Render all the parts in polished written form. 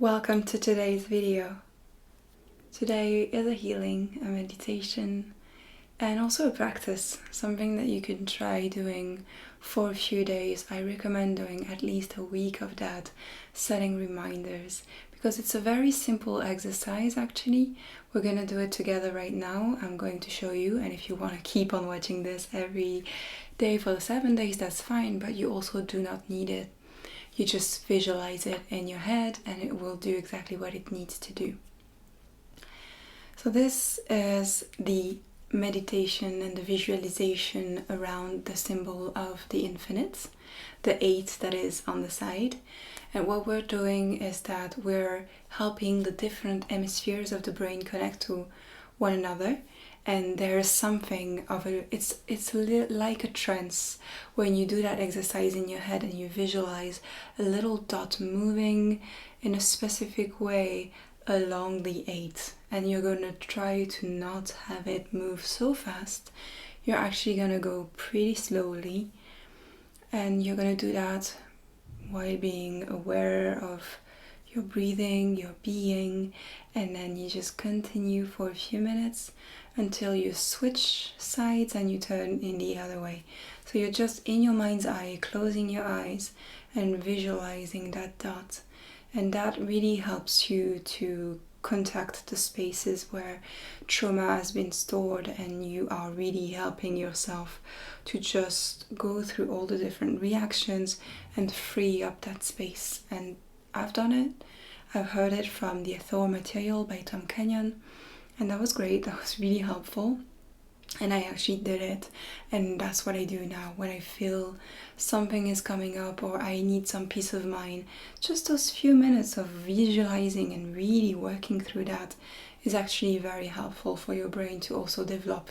Welcome to today's video. Today is a healing, a meditation, and also a practice, something that you can try doing for a few days. I recommend doing at least a week of that, setting reminders, because it's a very simple exercise actually. We're gonna do it together right now. I'm going to show you, and if you want to keep on watching this every day for the 7 days, that's fine, but you also do not need it. You just visualize it in your head and it will do exactly what it needs to do. So this is the meditation and the visualization around the symbol of the infinite, the 8 that is on the side. And what we're doing is that we're helping the different hemispheres of the brain connect to one another. And there's something of it's like a trance when you do that exercise in your head and you visualize a little dot moving in a specific way along the 8, and you're going to try to not have it move so fast. You're actually going to go pretty slowly, and you're going to do that while being aware of your breathing, your being, and then you just continue for a few minutes until you switch sides and you turn in the other way. So you're just in your mind's eye, closing your eyes and visualizing that dot. And that really helps you to contact the spaces where trauma has been stored, and you are really helping yourself to just go through all the different reactions and free up that space. And I've done it. I've heard it from the Thor Material by Tom Kenyon, and that was great. That was really helpful, and I actually did it. And that's what I do now when I feel something is coming up or I need some peace of mind. Just those few minutes of visualizing and really working through that is actually very helpful for your brain to also develop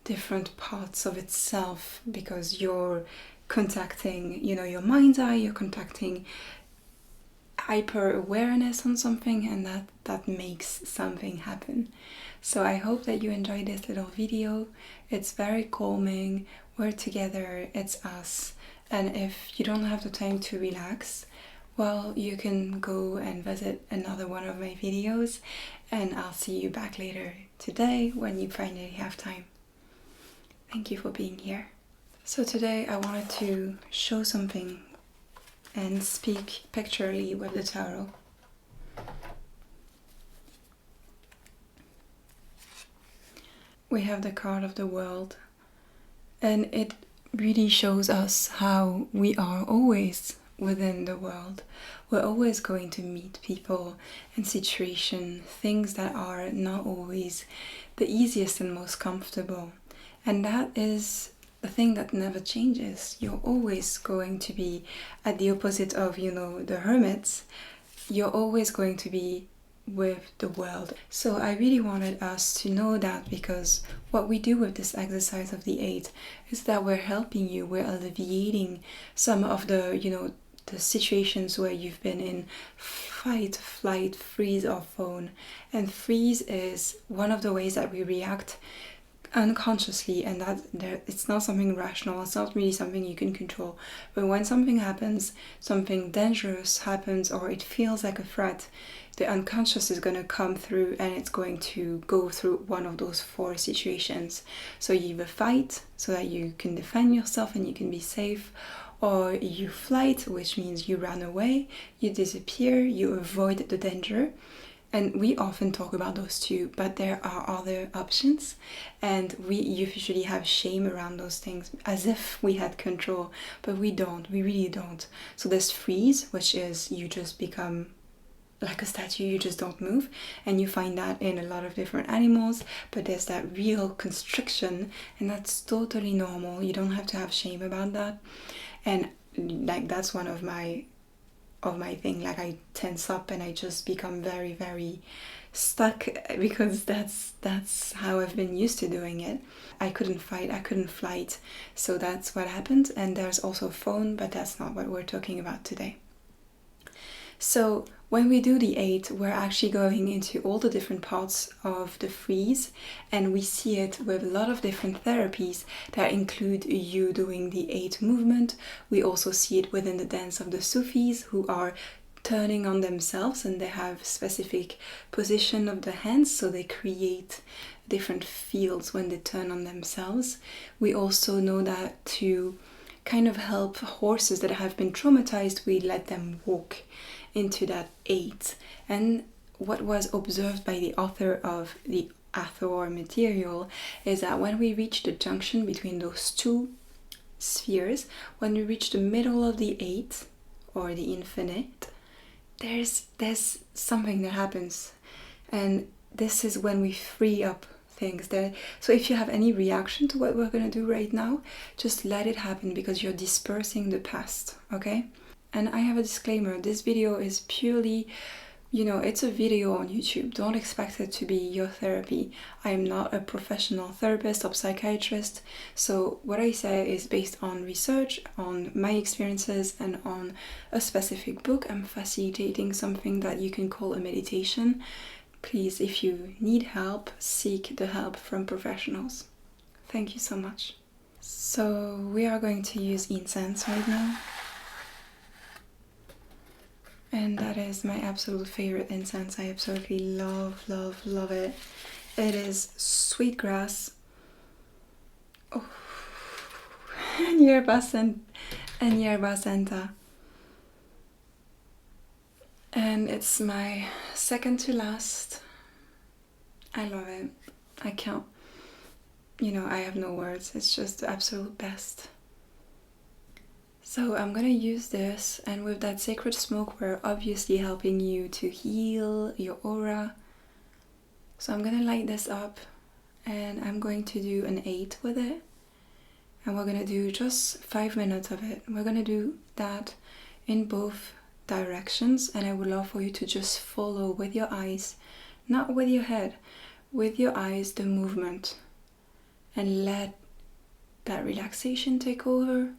different parts of itself, because you're contacting, your mind's eye, you're contacting hyper awareness on something, and that makes something happen. So I hope that you enjoyed this little video. It's very calming. We're together, it's us. And if you don't have the time to relax, well, you can go and visit another one of my videos, and I'll see you back later today when you finally have time. Thank you for being here. So today I wanted to show something and speak pictorially with the tarot. We have the card of the world, and it really shows us how we are always within the world. We're always going to meet people and situations, things that are not always the easiest and most comfortable. And that is the thing that never changes. You're always going to be at the opposite of, the hermits. You're always going to be with the world. So I really wanted us to know that, because what we do with this exercise of the 8 is that we're helping you, we're alleviating some of the, the situations where you've been in fight, flight, freeze, or fawn. And freeze is one of the ways that we react unconsciously, and it's not something rational, it's not really something you can control. But when something happens, something dangerous happens, or it feels like a threat, the unconscious is going to come through, and it's going to go through one of those 4 situations. So you either fight so that you can defend yourself and you can be safe, or you flight, which means you run away, you disappear, you avoid the danger. And we often talk about those 2, but there are other options, and we usually have shame around those things as if we had control, but we don't, we really don't. So there's freeze, which is you just become like a statue, you just don't move, and you find that in a lot of different animals. But there's that real constriction, and that's totally normal. You don't have to have shame about that. And like, that's one of my thing, like I tense up and I just become very, very stuck, because that's how I've been used to doing it. I couldn't fight, I couldn't flight, so that's what happened. And there's also phone, but that's not what we're talking about today. So when we do the 8, we're actually going into all the different parts of the freeze, and we see it with a lot of different therapies that include you doing the 8 movement. We also see it within the dance of the Sufis, who are turning on themselves, and they have specific position of the hands, so they create different fields when they turn on themselves. We also know that to kind of help horses that have been traumatized, we let them walk into that 8. And what was observed by the author of the Athor material is that when we reach the junction between those two spheres, when we reach the middle of the 8 or the infinite, there's something that happens, and this is when we free up things there. So if you have any reaction to what we're gonna do right now, just let it happen, because you're dispersing the past, okay? And I have a disclaimer, this video is purely, it's a video on YouTube. Don't expect it to be your therapy. I am not a professional therapist or psychiatrist, so what I say is based on research, on my experiences, and on a specific book. I'm facilitating something that you can call a meditation. Please, if you need help, seek the help from professionals. Thank you so much. So we are going to use incense right now. And that is my absolute favorite incense. I absolutely love, love, love it. It is sweetgrass. Oh. And yerba santa. And it's my second to last. I love it. I can't, I have no words. It's just the absolute best. So I'm gonna use this, and with that sacred smoke, we're obviously helping you to heal your aura. So I'm gonna light this up, and I'm going to do an 8 with it. And we're gonna do just 5 minutes of it. We're gonna do that in both directions, and I would love for you to just follow with your eyes, not with your head, with your eyes, the movement, and let that relaxation take over.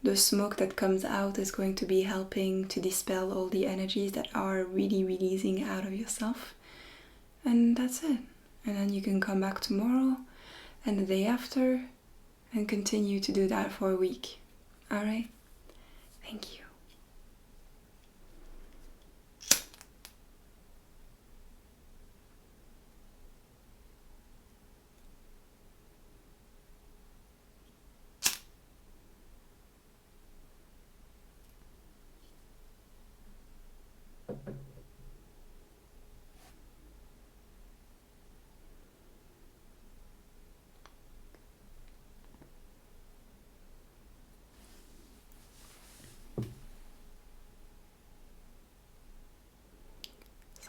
The smoke that comes out is going to be helping to dispel all the energies that are really releasing out of yourself. And that's it. And then you can come back tomorrow and the day after and continue to do that for a week. Alright? Thank you.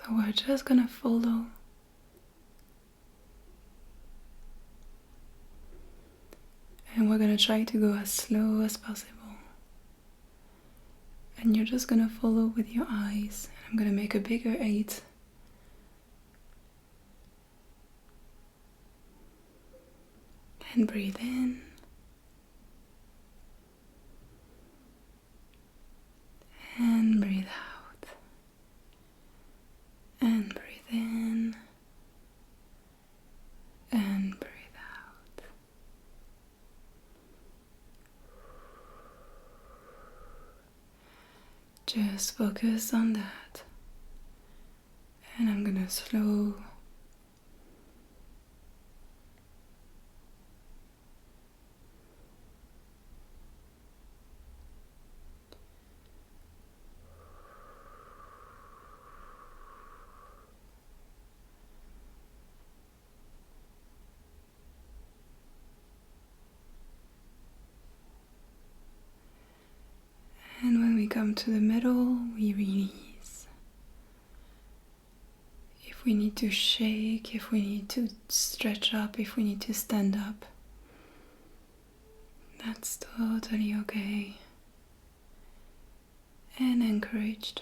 So we're just gonna follow. And we're gonna try to go as slow as possible. And you're just gonna follow with your eyes. I'm gonna make a bigger 8. And breathe in. And breathe out. And breathe in. And breathe out. Just focus on that. And I'm gonna slow. And when we come to the middle, we release. If we need to shake, if we need to stretch up, if we need to stand up, that's totally okay and encouraged.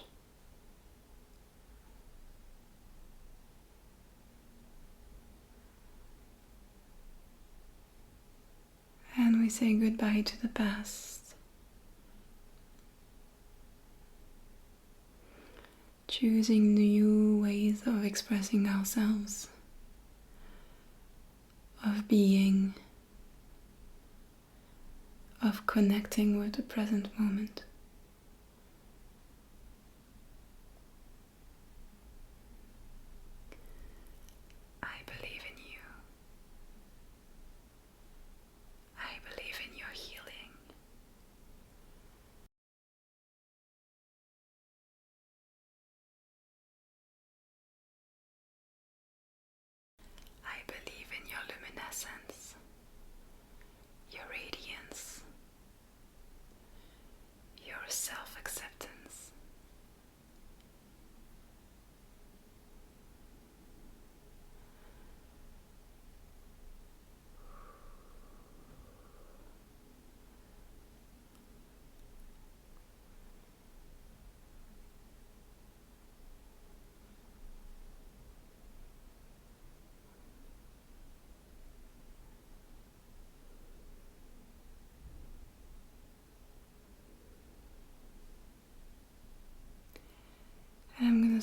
And we say goodbye to the past. Choosing new ways of expressing ourselves, of being, of connecting with the present moment.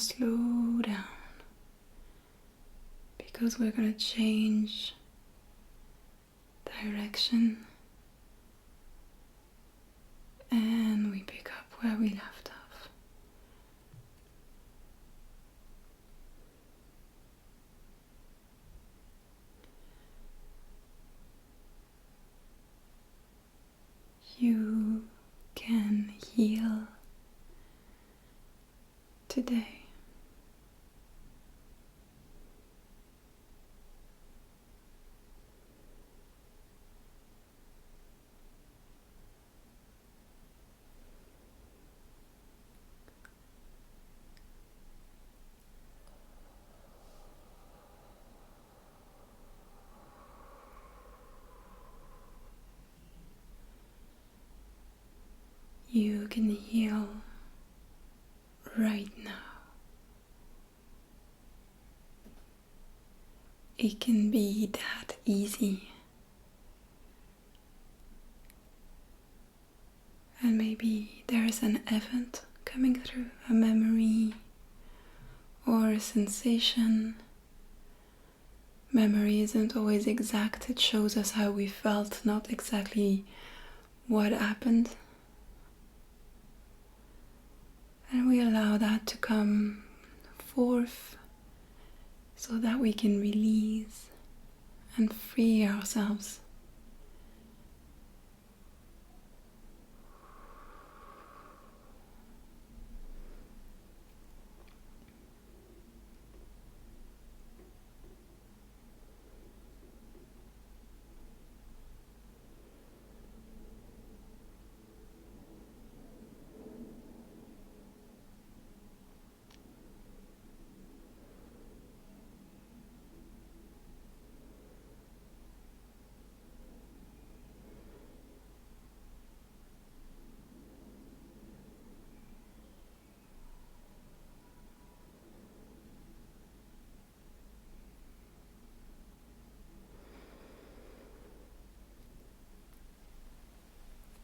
slow down because we're gonna change direction and we pick up where we left off. You can heal today. You can heal right now. It can be that easy. And maybe there is an event coming through, a memory or a sensation. Memory isn't always exact, it shows us how we felt, not exactly what happened. And we allow that to come forth so that we can release and free ourselves.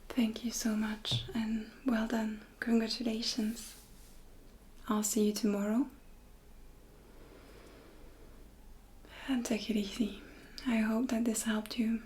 Thank you so much and well done. Congratulations. I'll see you tomorrow. And take it easy. I hope that this helped you.